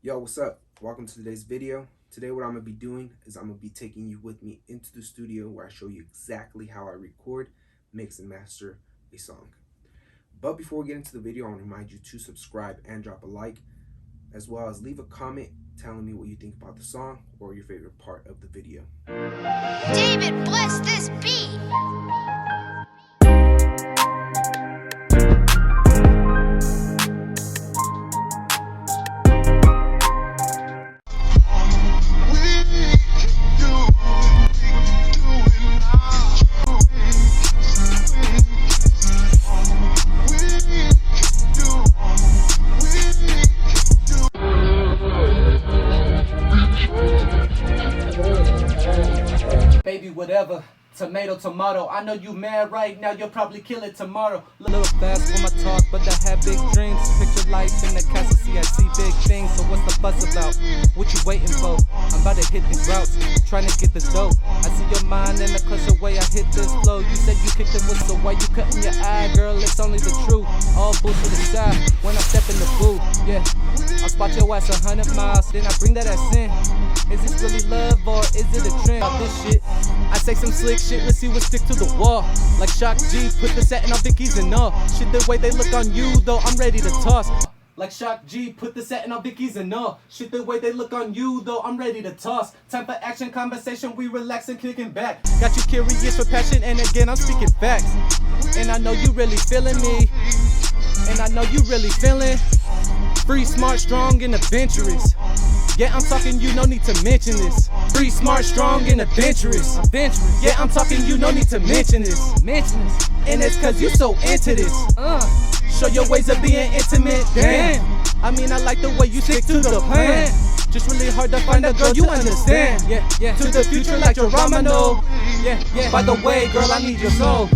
Yo, what's up? Welcome to today's video. Today what I'm going to be doing is I'm going to be taking you with me into the studio where I show you exactly how I record, mix, and master a song. But before we get into the video, I want to remind you to subscribe and drop a like, as well as leave a comment telling me what you think about the song or your favorite part of the video. David, bless this beat. Baby, whatever. Tomato, tomato. I know you mad right now, you'll probably kill it tomorrow. Little fast when I talk, but I have big dreams. Picture life in the castle, see I see big things. So what's the fuss about? What you waiting for? I'm about to hit these routes, trying to get this dope. I see your mind in the clutch way I hit this flow. You said you kicked it with, so why you cutting your eye? Girl, it's only the truth. All bullshit aside, when I step in the booth, yeah. I'll spot your ass 100 miles, then I bring that ass in. Is this really love or is it a trend? About this shit, I say some slick shit, let's see what stick to the wall. Like Shock G, put the satin on Vicky's and all. Shit, the way they look on you, though, I'm ready to toss. Like Shock G, put the satin on Vicky's and all. Shit, the way they look on you, though, I'm ready to toss. Time for action, conversation, we relaxing, kicking back. Got you curious for passion, and again, I'm speaking facts. And I know you really feeling me. And I know you really feeling free, smart, strong, and adventurous. Yeah, I'm talking, you no need to mention this. Free, smart, strong, and adventurous. Yeah, I'm talking, you no need to mention this. And it's cause you so into this. Show your ways of being intimate. Damn. I mean, I like the way you stick to the plan. Just really hard to find a girl you understand. Yeah. To the future like your Ramano. Yeah. By the way, girl, I need your soul.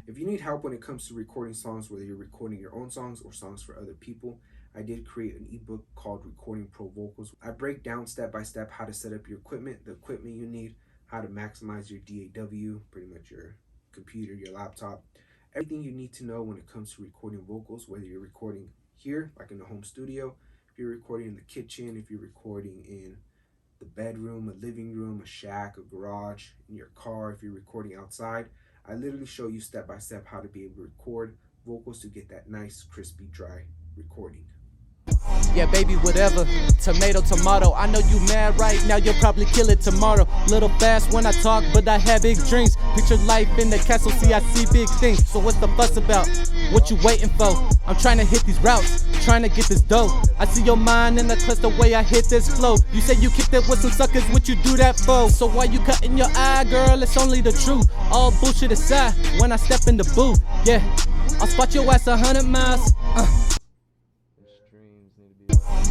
If you need help when it comes to recording songs, whether you're recording your own songs or songs for other people, I did create an ebook called Recording Pro Vocals. I break down step by step how to set up your equipment, the equipment you need, how to maximize your DAW, pretty much your computer, your laptop, everything you need to know when it comes to recording vocals, whether you're recording here, like in the home studio, if you're recording in the kitchen, if you're recording in the bedroom, a living room, a shack, a garage, in your car, if you're recording outside. I literally show you step by step how to be able to record vocals to get that nice, crispy, dry recording. Yeah, baby, whatever. Tomato, tomato. I know you mad right now, you'll probably kill it tomorrow. Little fast when I talk, but I have big dreams. Picture life in the castle, see I see big things. So what's the fuss about? What you waiting for? I'm trying to hit these routes, trying to get this dope. I see your mind in the clutch the way I hit this flow. You say you kicked it with some suckers, what you do that for? So why you cutting your eye, girl? It's only the truth. All bullshit aside, when I step in the booth, yeah. I'll spot your ass 100 miles.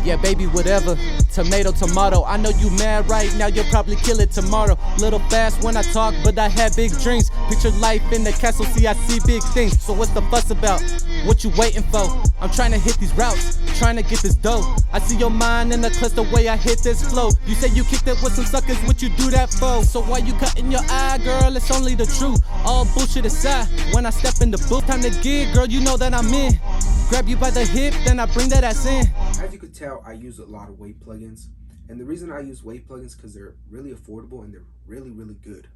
Yeah, baby, whatever. Tomato, tomato. I know you mad right now, you'll probably kill it tomorrow. Little fast when I talk, but I have big dreams. Picture life in the castle, see I see big things. So what's the fuss about? What you waiting for? I'm trying to hit these routes, trying to get this dope. I see your mind in the clutch the way I hit this flow. You say you kicked it with some suckers, what you do that for? So why you cutting your eye, girl? It's only the truth. All bullshit aside, when I step in the booth, time to gig, girl, you know that I'm in. Grab you by the hip, then I bring that ass in. As you could tell, I use a lot of wave plugins. And the reason I use wave plugins is because they're really affordable and they're really, really good.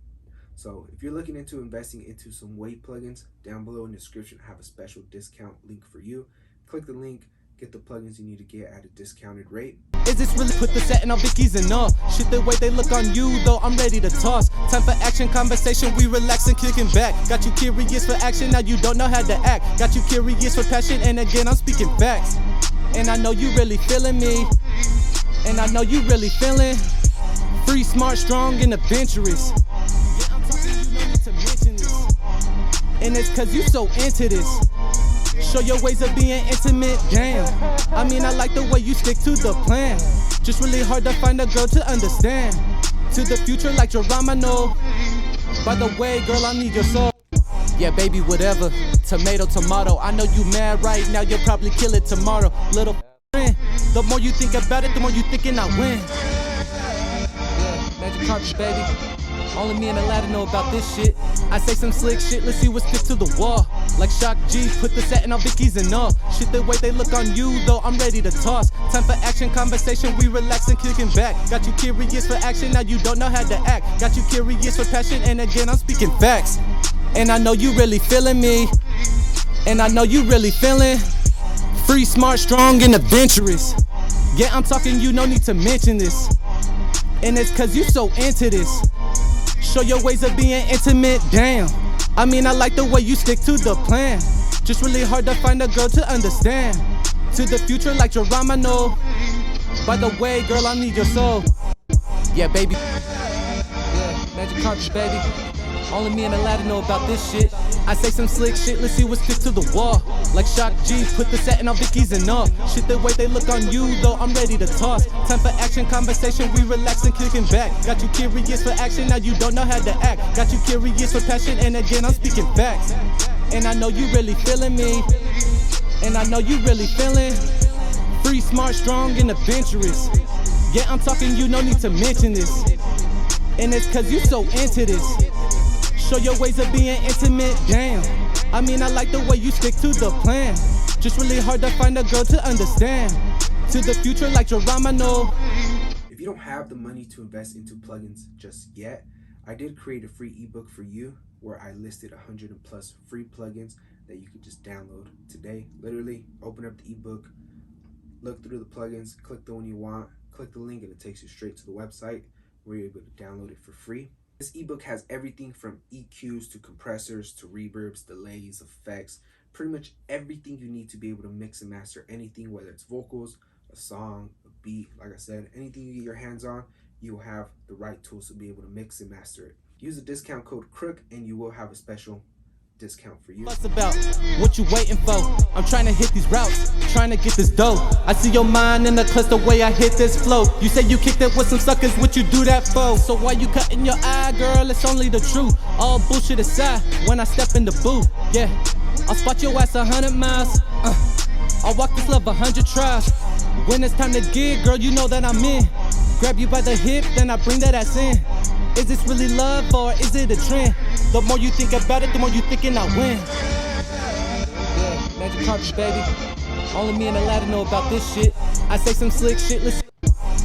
So if you're looking into investing into some wave plugins, down below in the description, I have a special discount link for you. Click the link, get the plugins you need to get at a discounted rate. Is this really put the satin on Vicky's and all? Shit, the way they look on you, though, I'm ready to toss. Time for action, conversation, we relaxing, kicking back. Got you curious for action, now you don't know how to act. Got you curious for passion, and again, I'm speaking facts. And I know you really feeling me. And I know you really feeling free, smart, strong, and adventurous. Yeah, I'm talking, you no need to mention this. And it's cause you so into this. Show your ways of being intimate, damn. I mean, I like the way you stick to the plan. Just really hard to find a girl to understand. To the future like your Ramano. By the way, girl, I need your soul. Yeah, baby, whatever. Tomato, tomato. I know you mad right now, you'll probably kill it tomorrow. Little friend, the more you think about it, the more you thinking I win. Yeah, magic carpet, baby. Only me and the ladder know about this shit. I say some slick shit, let's see what sticks to the wall. Like Shock G, put the satin on Vicky's and all. Shit, the way they look on you, though, I'm ready to toss. Time for action, conversation, we relaxing, kicking back. Got you curious for action, now you don't know how to act. Got you curious for passion, and again, I'm speaking facts. And I know you really feeling me. And I know you really feeling free, smart, strong, and adventurous. Yeah, I'm talking, you no need to mention this. And it's cause you so into this. Show your ways of being intimate, damn. I mean, I like the way you stick to the plan. Just really hard to find a girl to understand. To the future like Geronimo. By the way, girl, I need your soul. Yeah, baby. Yeah, magic carpets, baby. Only me and Aladdin know about this shit. I say some slick shit, let's see what sticks to the wall. Like Shock G, put the satin on Vicky's and all. Shit, the way they look on you, though, I'm ready to toss. Time for action, conversation, we relaxing, kicking back. Got you curious for action, now you don't know how to act. Got you curious for passion, and again, I'm speaking facts. And I know you really feeling me. And I know you really feeling free, smart, strong, and adventurous. Yeah, I'm talking, you no need to mention this. And it's cause you so into this. Show your ways of being intimate, damn. I mean, I like the way you stick to the plan. Just really hard to find a girl to understand. To the future like Geronimo. If you don't have the money to invest into plugins just yet, I did create a free ebook for you where I listed 100 and plus free plugins that you could just download today. Literally, open up the ebook, look through the plugins, click the one you want, click the link, and it takes you straight to the website where you're able to download it for free. This ebook has everything from EQs to compressors to reverbs, delays, effects, pretty much everything you need to be able to mix and master anything, whether it's vocals, a song, a beat. Like I said, anything you get your hands on, you will have the right tools to be able to mix and master it. Use the discount code Crook and you will have a special discount for you. What's about? What you waiting for? I'm trying to hit these routes, trying to get this dough. I see your mind in the clutch the way I hit this flow. You say you kicked it with some suckers, what you do that for? So why you cutting your eye, girl? It's only the truth. All bullshit aside, when I step in the booth, yeah, I'll spot your ass 100 miles. I'll walk this love 100 tries. When it's time to gig, girl, you know that I'm in. Grab you by the hip, then I bring that ass in. Is this really love or is it a trend? The more you think about it, the more you thinking I win. Yeah, magic carpets, baby. Only me and Aladdin know about this shit. I say some slick shit, let's.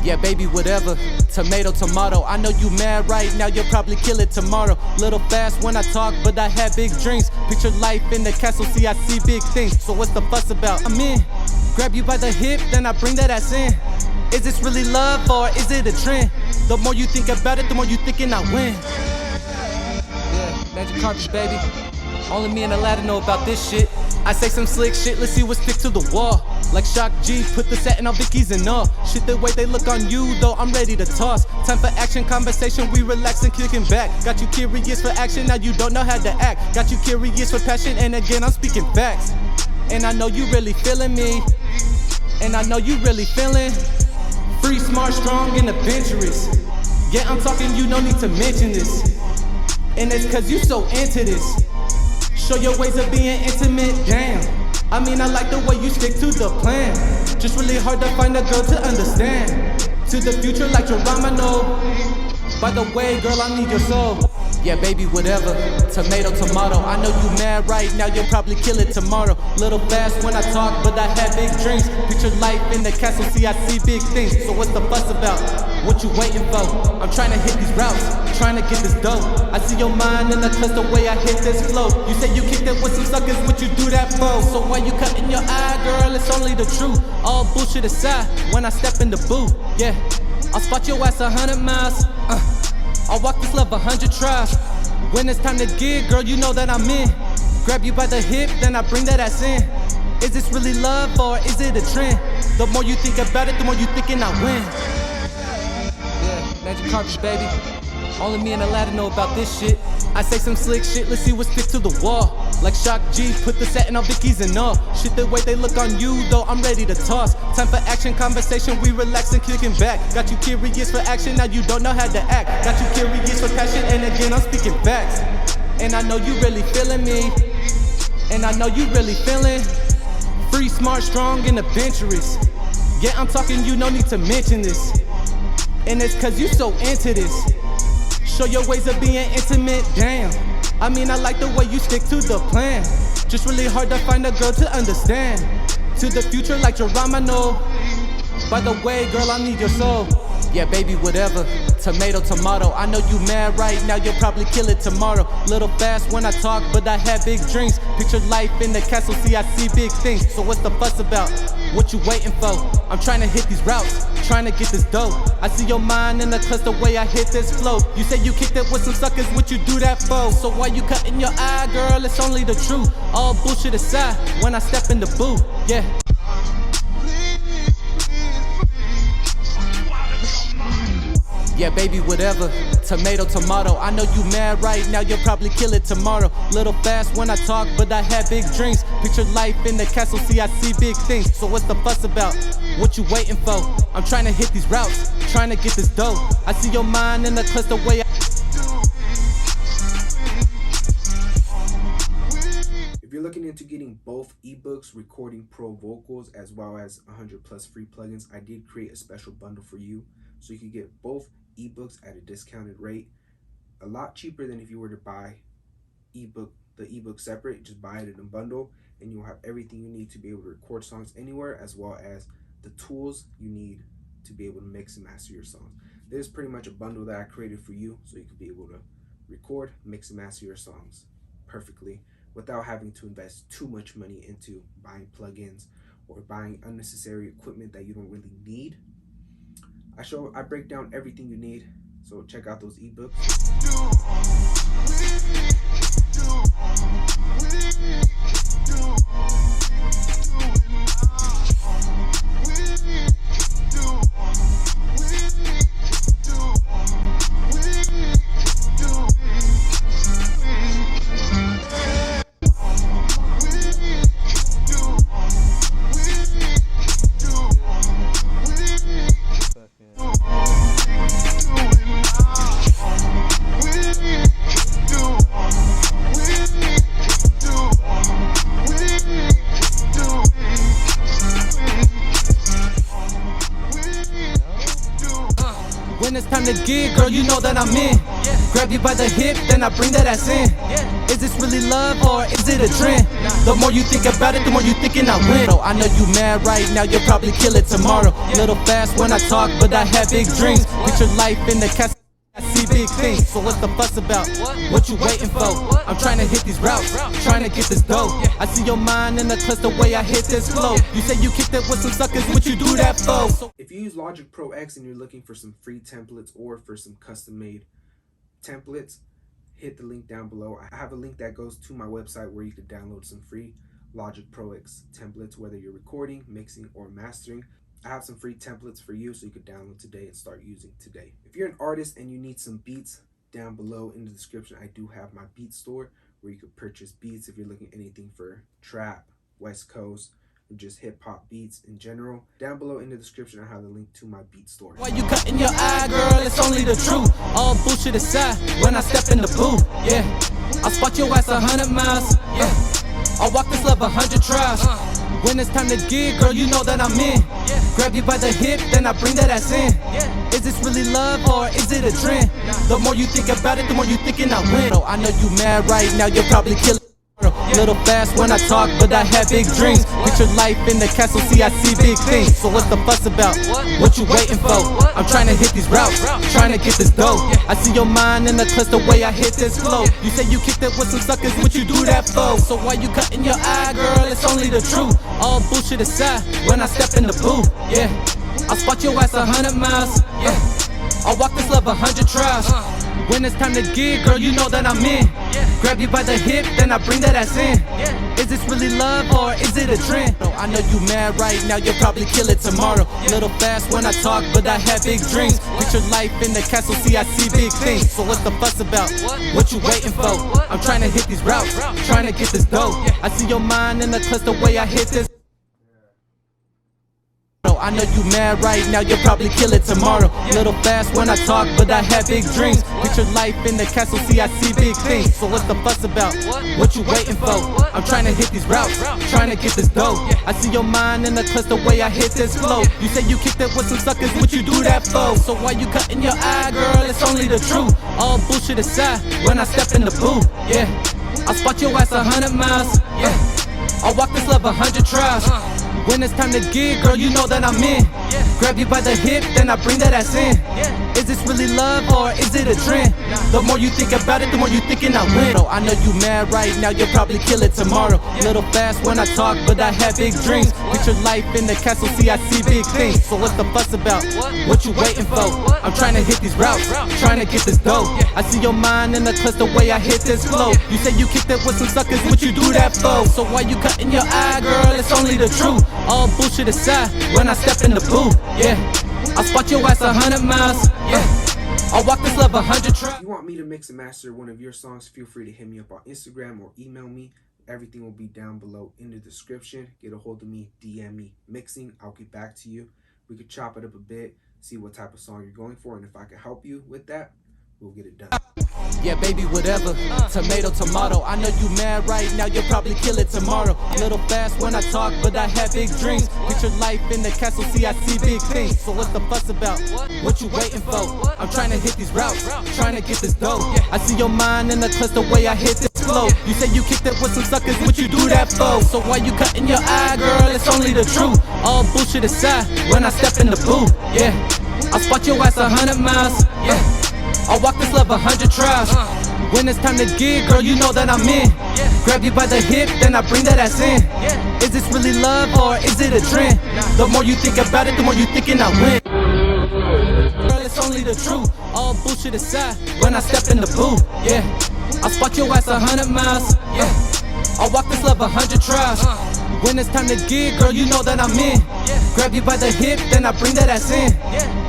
Yeah, baby, whatever. Tomato, tomato. I know you mad right now, you'll probably kill it tomorrow. Little fast when I talk, but I had big dreams. Picture life in the castle, see I see big things. So what's the fuss about? I'm in. Grab you by the hip, then I bring that ass in. Is this really love or is it a trend? The more you think about it, the more you thinking I win. Yeah, magic carpets, baby. Only me and Aladdin know about this shit. I say some slick shit, let's see what sticks to the wall. Like Shock G, put the satin on Vicky's and all. Shit, the way they look on you, though, I'm ready to toss. Time for action, conversation, we relaxing, kicking back. Got you curious for action, now you don't know how to act. Got you curious for passion, and again, I'm speaking facts. And I know you really feeling me. And I know you really feeling free, smart, strong, and adventurous. Yeah, I'm talking, you no need to mention this. And it's cause you so into this. Show your ways of being intimate, damn. I mean, I like the way you stick to the plan. Just really hard to find a girl to understand. To the future like Geronimo. By the way, girl, I need your soul. Yeah, baby, whatever. Tomato, tomato. I know you mad right now, you'll probably kill it tomorrow. Little fast when I talk, but I had big dreams. Picture life in the castle, see I see big things. So what's the fuss about? What you waiting for? I'm trying to hit these routes, trying to get this dough. I see your mind in the clutch the way I hit this flow. You say you kicked it with some suckers, what you do that for? So why you cutting your eye, girl? It's only the truth. All bullshit aside, when I step in the booth, yeah, I'll spot your ass 100 miles. I'll walk this love 100 tries. When it's time to gig, girl, you know that I'm in. Grab you by the hip, then I bring that ass in. Is this really love or is it a trend? The more you think about it, the more you thinking I win. Yeah, magic carpets, baby. Only me and Aladdin know about this shit. I say some slick shit, let's see what sticks to the wall. Like Shock G, put the satin on Vicky's and all. Shit, the way they look on you, though, I'm ready to toss. Time for action, conversation, we relaxing, kicking back. Got you curious for action, now you don't know how to act. Got you curious for passion, and again, I'm speaking facts. And I know you really feeling me. And I know you really feeling free, smart, strong, and adventurous. Yeah, I'm talking, you no need to mention this. And it's cause you so into this. Show your ways of being intimate, damn. I mean, I like the way you stick to the plan. Just Just really hard to find a girl to understand. To the future like Geronimo. By the way, girl, I need your soul. Yeah, baby, whatever. Tomato, tomato. I know you mad right now, you'll probably kill it tomorrow. Little fast when I talk, but I have big dreams. Picture life in the castle, see I see big things. So what's the fuss about? What you waiting for? I'm trying to hit these routes, trying to get this dough. I see your mind in the cluster way I hit this flow. You say you kicked it with some suckers, what you do that for? So why you cutting your eye, girl? It's only the truth. All bullshit aside, when I step in the booth, yeah. Yeah, baby, whatever. Tomato, tomato. I know you mad right now, you'll probably kill it tomorrow. Little fast when I talk, but I have big dreams. Picture life in the castle, see I see big things. So what's the fuss about? What you waiting for? I'm trying to hit these routes, trying to get this dough. I see your mind in the cluster way If you're looking into getting both ebooks, recording pro vocals, as well as 100+ free plugins, I did create a special bundle for you. So you can get both ebooks at a discounted rate, a lot cheaper than if you were to buy the ebook separate. Just buy it in a bundle and you'll have everything you need to be able to record songs anywhere, as well as the tools you need to be able to mix and master your songs. This is pretty much a bundle that I created for you, so you can be able to record, mix and master your songs perfectly without having to invest too much money into buying plugins or buying unnecessary equipment that you don't really need. I break down everything you need, so check out those ebooks. When it's time to gig, girl, you know that I'm in. Grab you by the hip, then I bring that ass in. Is this really love or is it a trend? The more you think about it, the more you thinking I win. I know you mad right now, you'll probably kill it tomorrow. Little fast when I talk, but I have big dreams. Picture life in the castle, I see big things. So what's the fuss about? What you waiting for? I'm trying to hit these routes, trying to get this dough. I see your mind in the cluster way I hit this flow. You say you kicked it with some suckers, what you do that for? If you use Logic Pro X and you're looking for some free templates or for some custom made templates, hit the link down below. I have a link that goes to my website where you can download some free Logic Pro X templates, whether you're recording, mixing, or mastering. I have some free templates for you so you could download today and start using today. If you're an artist and you need some beats, down below in the description I do have my beat store where you could purchase beats if you're looking at anything for trap, West Coast, or just hip-hop beats in general. Down below in the description I have the link to my beat store. Why you cutting your eye, girl? It's only the truth. All bullshit aside, when I step in the booth, yeah. I'll spot your ass 100 miles, yeah. I'll walk this love 100 trials. When it's time to gig, girl, you know that I'm in. Grab you by the hip, then I bring that ass in. Is this really love or is it a trend? The more you think about it, the more you thinking I win. I know you mad right now, you'll probably kill it. Little fast when I talk, but I have big dreams. Picture life in the castle, see I see big things. So what's the fuss about? What you waiting for? I'm trying to hit these routes, trying to get this dough. I see your mind in the cluster way I hit this flow. You say you kicked it with some suckers, what you do that for? So why you cutting your eye, girl? It's only the truth. All bullshit aside, when I step in the booth, yeah. I'll spot your ass 100 miles, yeah. I'll walk this love 100 trials. When it's time to gig, girl, you know that I'm in. Grab you by the hip, then I bring that ass in. Is this really love or is it a trend? I know you mad right now, you'll probably kill it tomorrow. Little fast when I talk, but I have big dreams. Picture life in the castle, see I see big things. So what's the fuss about? What you waiting for? I'm trying to hit these routes, trying to get this dough. I see your mind in the cluster way I hit this. I know you mad right now, you'll probably kill it tomorrow. Little fast when I talk, but I have big dreams. Picture life in the castle, see I see big things. So what's the fuss about? What you waiting for? I'm trying to hit these routes, trying to get this dough. I see your mind in the cluster way I hit this flow. You say you kicked it with some suckers, what you do that for? So why you cutting your eye, girl? It's only the truth. All bullshit aside, when I step in the booth, yeah. I'll spot your ass 100 miles. Yeah, I'll walk this love 100 trials. When it's time to gig, girl, you know that I'm in. Grab you by the hip, then I bring that ass in. Is this really love or is it a trend? The more you think about it, the more you thinking I win. I know you mad right now, you'll probably kill it tomorrow. Little fast when I talk, but I have big dreams. Picture life in the castle, see I see big things. So what's the fuss about? What you waiting for? I'm trying to hit these routes, trying to get this dough. I see your mind in the clutch the way I hit this flow. You say you kicked it with some suckers, what you do that for? So why you cutting your eye, girl? It's only the truth. All bullshit aside, when I step in the booth, yeah, I'll spot your ass 100 miles, yeah, I'll walk this love 100 trials. If you want me to mix and master one of your songs, feel free to hit me up on Instagram or email me. Everything will be down below in the description. Get a hold of me, DM me mixing, I'll get back to you. We could chop it up a bit, see what type of song you're going for, and if I can help you with that, we'll get it done. Yeah, baby, whatever. Tomato, tomato. I know you mad right now, you'll probably kill it tomorrow. A little fast when I talk, but I have big dreams. Picture life in the castle, see I see big things. So what's the fuss about? What you waiting for? I'm trying to hit these routes, trying to get this dough. I see your mind in the clutch the way I hit this flow. You say you kicked it with some suckers, what you do that for? So why you cutting your eye, girl? It's only the truth. All bullshit aside, when I step in the booth, yeah, I'll spot your ass 100 miles, yeah, I'll walk this love 100 trials. When it's time to gig, girl, you know that I'm in. Grab you by the hip, then I bring that ass in. Is this really love or is it a trend? The more you think about it, the more you thinking I win. Girl, it's only the truth. All bullshit aside, when I step in the booth, yeah, I'll spot your ass 100 miles, yeah, I'll walk this love 100 trials. When it's time to gig, girl, you know that I'm in. Grab you by the hip, then I bring that ass in.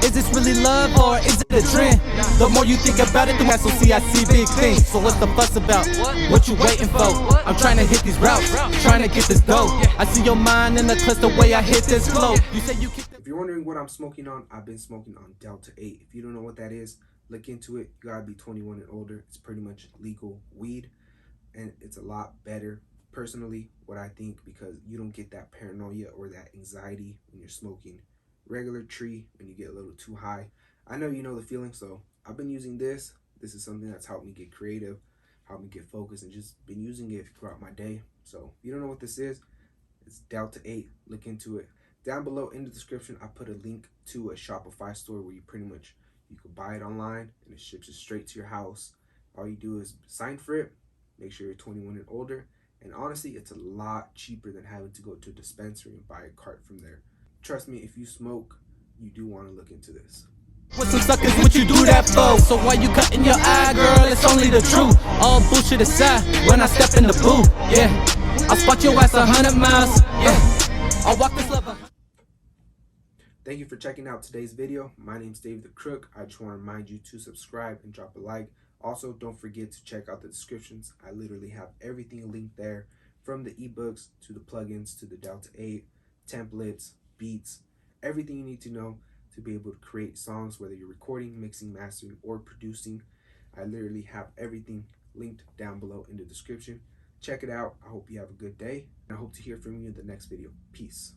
Is this really love or is it a trend? The more you think about it, the more see I see big things. So what's the fuss about? What you waiting for? I'm trying to hit these routes, trying to get this dough. I see your mind in the clutch the way I hit this flow. You say you kicked. If you're wondering what I'm smoking on, I've been smoking on Delta 8. If you don't know what that is, look into it. You gotta be 21 and older. It's pretty much legal weed, and it's a lot better, personally, what I think, because you don't get that paranoia or that anxiety when you're smoking regular tree when you get a little too high. I know you know the feeling, so I've been using this. This is something that's helped me get creative, helped me get focused, and just been using it throughout my day. So if you don't know what this is, it's Delta 8. Look into it. Down below in the description, I put a link to a Shopify store where you pretty much, you can buy it online and it ships it straight to your house. All you do is sign for it, make sure you're 21 and older, and honestly, it's a lot cheaper than having to go to a dispensary and buy a cart from there. Trust me, if you smoke, you do want to look into this. With some suckers, what you do that for? So why you cutting your eye, girl? It's only the truth. All bullshit aside, when I step in the booth, yeah, I'll spot your ass 100 miles, yeah, I'll walk this love. Thank you for checking out today's video. My name's David the Crook. I just want to remind you to subscribe and drop a like. Also, don't forget to check out the descriptions. I literally have everything linked there, from the ebooks to the plugins to the Delta 8, templates, beats, everything you need to know to be able to create songs, whether you're recording, mixing, mastering, or producing. I literally have everything linked down below in the description. Check it out. I hope you have a good day, and I hope to hear from you in the next video. Peace.